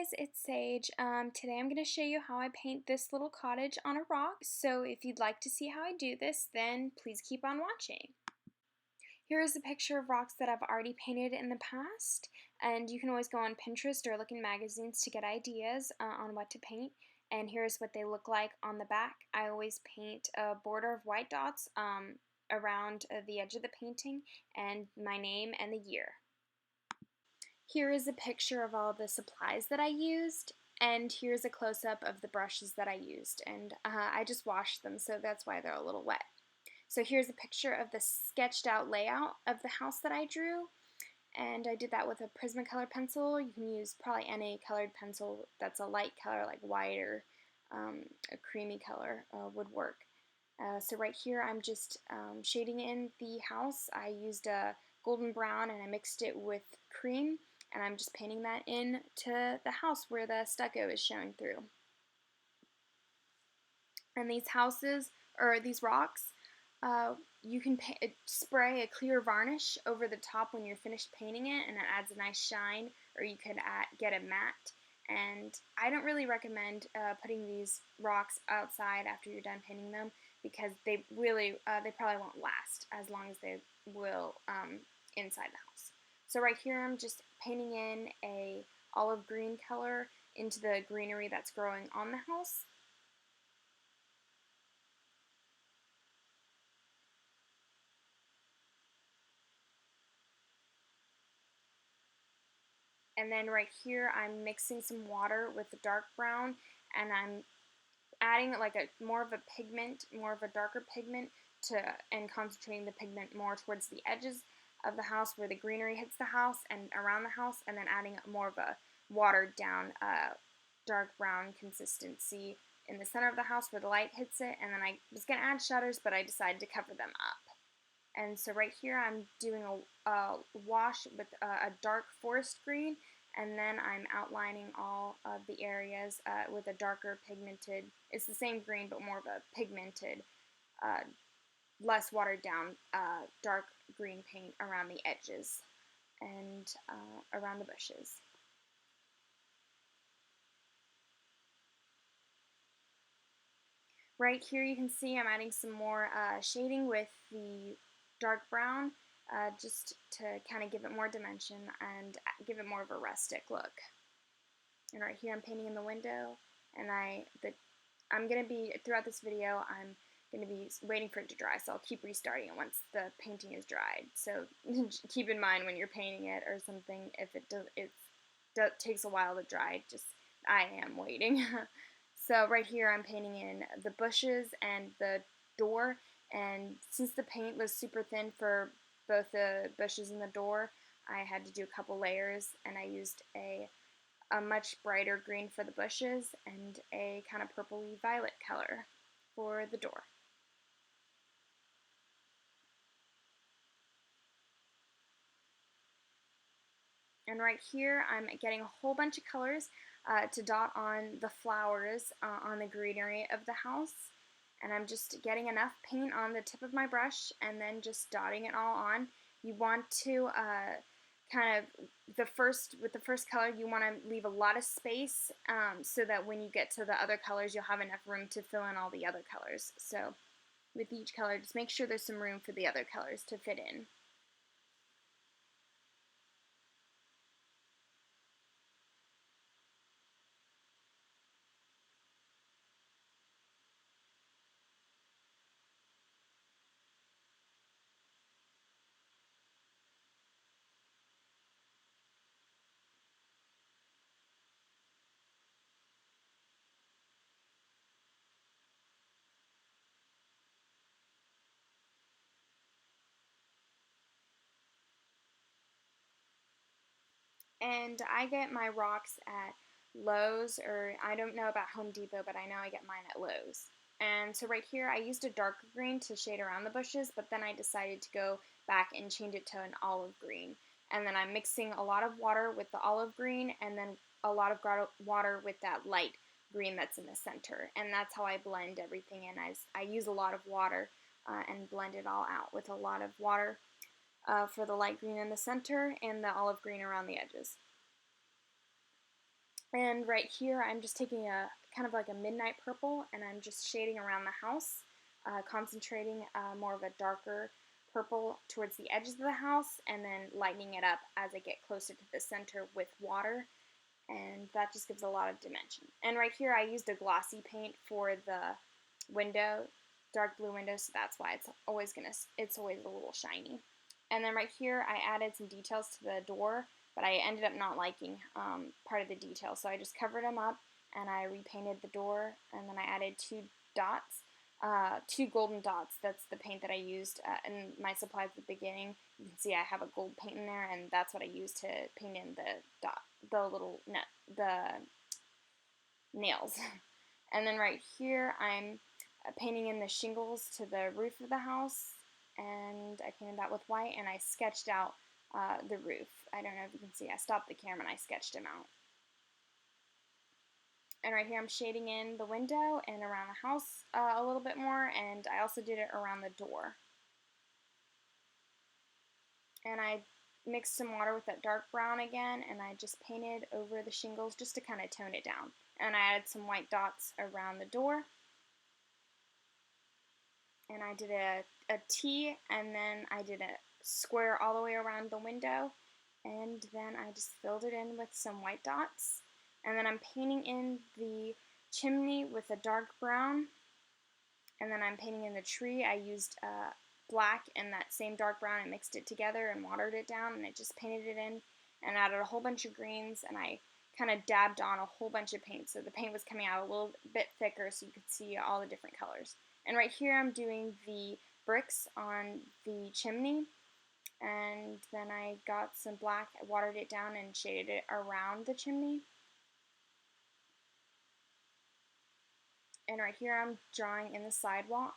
guys, it's Sage. Today I'm going to show you how I paint this little cottage on a rock, so if you'd like to see how I do this, then please keep on watching. Here is a picture of rocks that I've already painted in the past, and you can always go on Pinterest or look in magazines to get ideas on what to paint, and here's what they look like on the back. I always paint a border of white dots around the edge of the painting and my name and the year. Here is a picture of all the supplies that I used, and here's a close-up of the brushes that I used, and I just washed them, so that's why they're a little wet. So here's a picture of the sketched out layout of the house that I drew, and I did that with a Prismacolor pencil. You can use probably any colored pencil that's a light color, like white or a creamy color would work. So right here I'm just shading in the house. I used a golden brown and I mixed it with cream, and I'm just painting that in to the house where the stucco is showing through. And these houses, or these rocks, you can spray a clear varnish over the top when you're finished painting it, and it adds a nice shine, or you could get a matte. And I don't really recommend putting these rocks outside after you're done painting them, because they probably won't last as long as they will inside the house. So right here I'm just painting in a olive green color into the greenery that's growing on the house. And then right here I'm mixing some water with the dark brown, and I'm adding like more of a darker pigment and concentrating the pigment more towards the edges of the house where the greenery hits the house and around the house, and then adding more of a watered down dark brown consistency in the center of the house where the light hits it. And then I was going to add shutters, but I decided to cover them up. And so right here I'm doing a wash with a dark forest green, and then I'm outlining all of the areas with a darker pigmented, it's the same green but more of a pigmented, less watered down dark green paint around the edges and around the bushes. Right here you can see I'm adding some more shading with the dark brown just to kind of give it more dimension and give it more of a rustic look. And right here I'm painting in the window, and I'm going to be, throughout this video, I'm going to be waiting for it to dry, so I'll keep restarting it once the painting is dried. So keep in mind when you're painting it or something, if it takes a while to dry, I am waiting. So right here I'm painting in the bushes and the door, and since the paint was super thin for both the bushes and the door, I had to do a couple layers, and I used a much brighter green for the bushes and a kind of purpley violet color for the door. And right here I'm getting a whole bunch of colors to dot on the flowers on the greenery of the house. And I'm just getting enough paint on the tip of my brush and then just dotting it all on. You want to with the first color, you want to leave a lot of space so that when you get to the other colors, you'll have enough room to fill in all the other colors. So with each color, just make sure there's some room for the other colors to fit in. And I get my rocks at Lowe's, or I don't know about Home Depot, but I know I get mine at Lowe's. And so right here I used a darker green to shade around the bushes, but then I decided to go back and change it to an olive green. And then I'm mixing a lot of water with the olive green, and then a lot of water with that light green that's in the center. And that's how I blend everything in. I use a lot of water and blend it all out with a lot of water for the light green in the center and the olive green around the edges. And right here, I'm just taking a kind of like a midnight purple, and I'm just shading around the house, concentrating more of a darker purple towards the edges of the house, and then lightening it up as I get closer to the center with water, and that just gives a lot of dimension. And right here, I used a glossy paint for the window, dark blue window, so that's why it's always a little shiny. And then right here, I added some details to the door, but I ended up not liking part of the detail, so I just covered them up and I repainted the door, and then I added two golden dots. That's the paint that I used in my supplies at the beginning. You can see I have a gold paint in there, and that's what I used to paint in the nails. And then right here, I'm painting in the shingles to the roof of the house, and I painted that with white, and I sketched out the roof. I don't know if you can see, I stopped the camera and I sketched him out. And right here I'm shading in the window and around the house a little bit more, and I also did it around the door. And I mixed some water with that dark brown again, and I just painted over the shingles just to kind of tone it down. And I added some white dots around the door. And I did a T, and then I did a square all the way around the window, and then I just filled it in with some white dots. And then I'm painting in the chimney with a dark brown, and then I'm painting in the tree. I used black and that same dark brown and mixed it together and watered it down, and I just painted it in and added a whole bunch of greens, and I kind of dabbed on a whole bunch of paint, so the paint was coming out a little bit thicker so you could see all the different colors. And right here I'm doing the bricks on the chimney, and then I got some black, I watered it down and shaded it around the chimney. And right here I'm drawing in the sidewalk.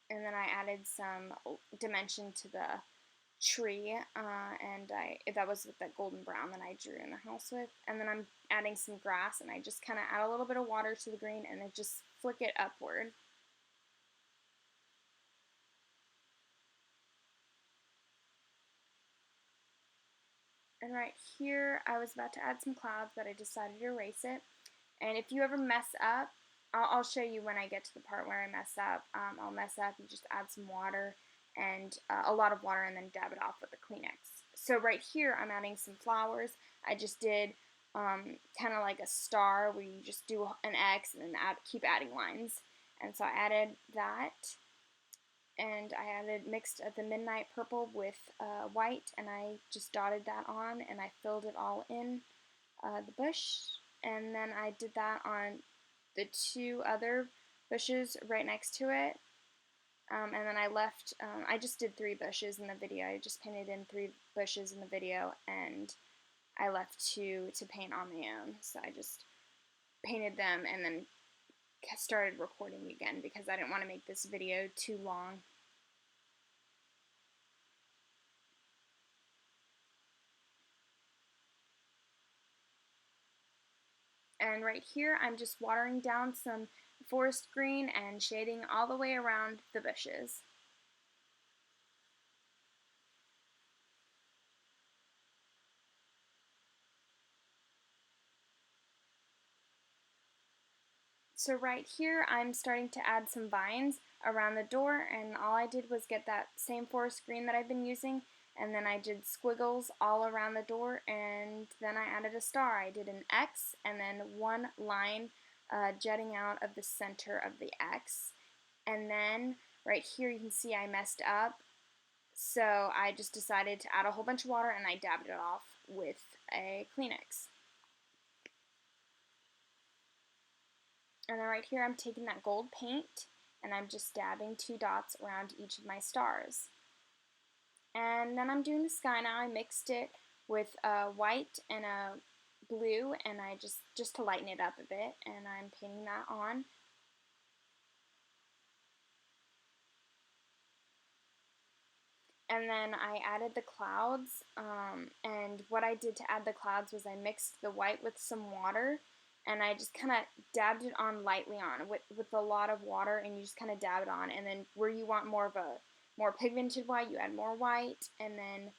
And then I added some dimension to the tree, and that was with that golden brown that I drew in the house with. And then I'm adding some grass, and I just kind of add a little bit of water to the green and then just flick it upward. And right here, I was about to add some clouds, but I decided to erase it. And if you ever mess up, I'll show you when I get to the part where I mess up. I'll mess up, you just add some water and a lot of water, and then dab it off with a Kleenex. So right here, I'm adding some flowers. I just did kind of like a star where you just do an X and then keep adding lines. And so I added that, and I mixed the midnight purple with white, and I just dotted that on, and I filled it all in the bush. And then I did that on the two other bushes right next to it. And then I just did 3 bushes in the video. I just painted in 3 bushes in the video, and I left 2 to paint on my own. So I just painted them and then started recording again because I didn't want to make this video too long. And right here, I'm just watering down some forest green and shading all the way around the bushes. So right here, I'm starting to add some vines around the door, and all I did was get that same forest green that I've been using, and then I did squiggles all around the door, and then I added a star. I did an X and then one line jutting out of the center of the X. And then right here you can see I messed up, so I just decided to add a whole bunch of water and I dabbed it off with a Kleenex. And then right here I'm taking that gold paint and I'm just dabbing 2 dots around each of my stars. And then I'm doing the sky now. I mixed it with a white and a blue, and I just to lighten it up a bit, and I'm painting that on. And then I added the clouds, and what I did to add the clouds was I mixed the white with some water, and I just kind of dabbed it on lightly on with a lot of water, and you just kind of dab it on, and then where you want more of a more pigmented white, you add more white, and then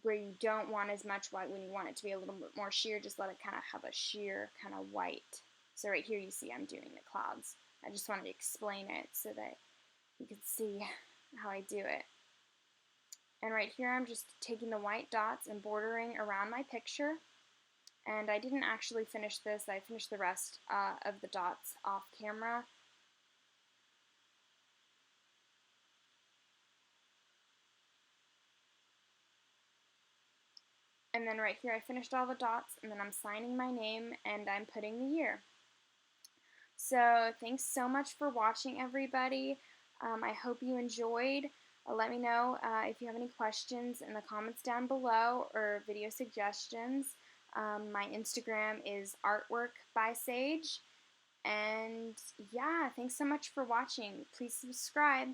where you don't want as much white, when you want it to be a little bit more sheer, just let it kind of have a sheer kind of white. So right here you see I'm doing the clouds. I just wanted to explain it so that you can see how I do it. And right here I'm just taking the white dots and bordering around my picture. And I didn't actually finish this. I finished the rest of the dots off camera. And then right here I finished all the dots, and then I'm signing my name and I'm putting the year. So thanks so much for watching, everybody. I hope you enjoyed. Let me know if you have any questions in the comments down below or video suggestions. My Instagram is artwork by Sage. And yeah, thanks so much for watching. Please subscribe.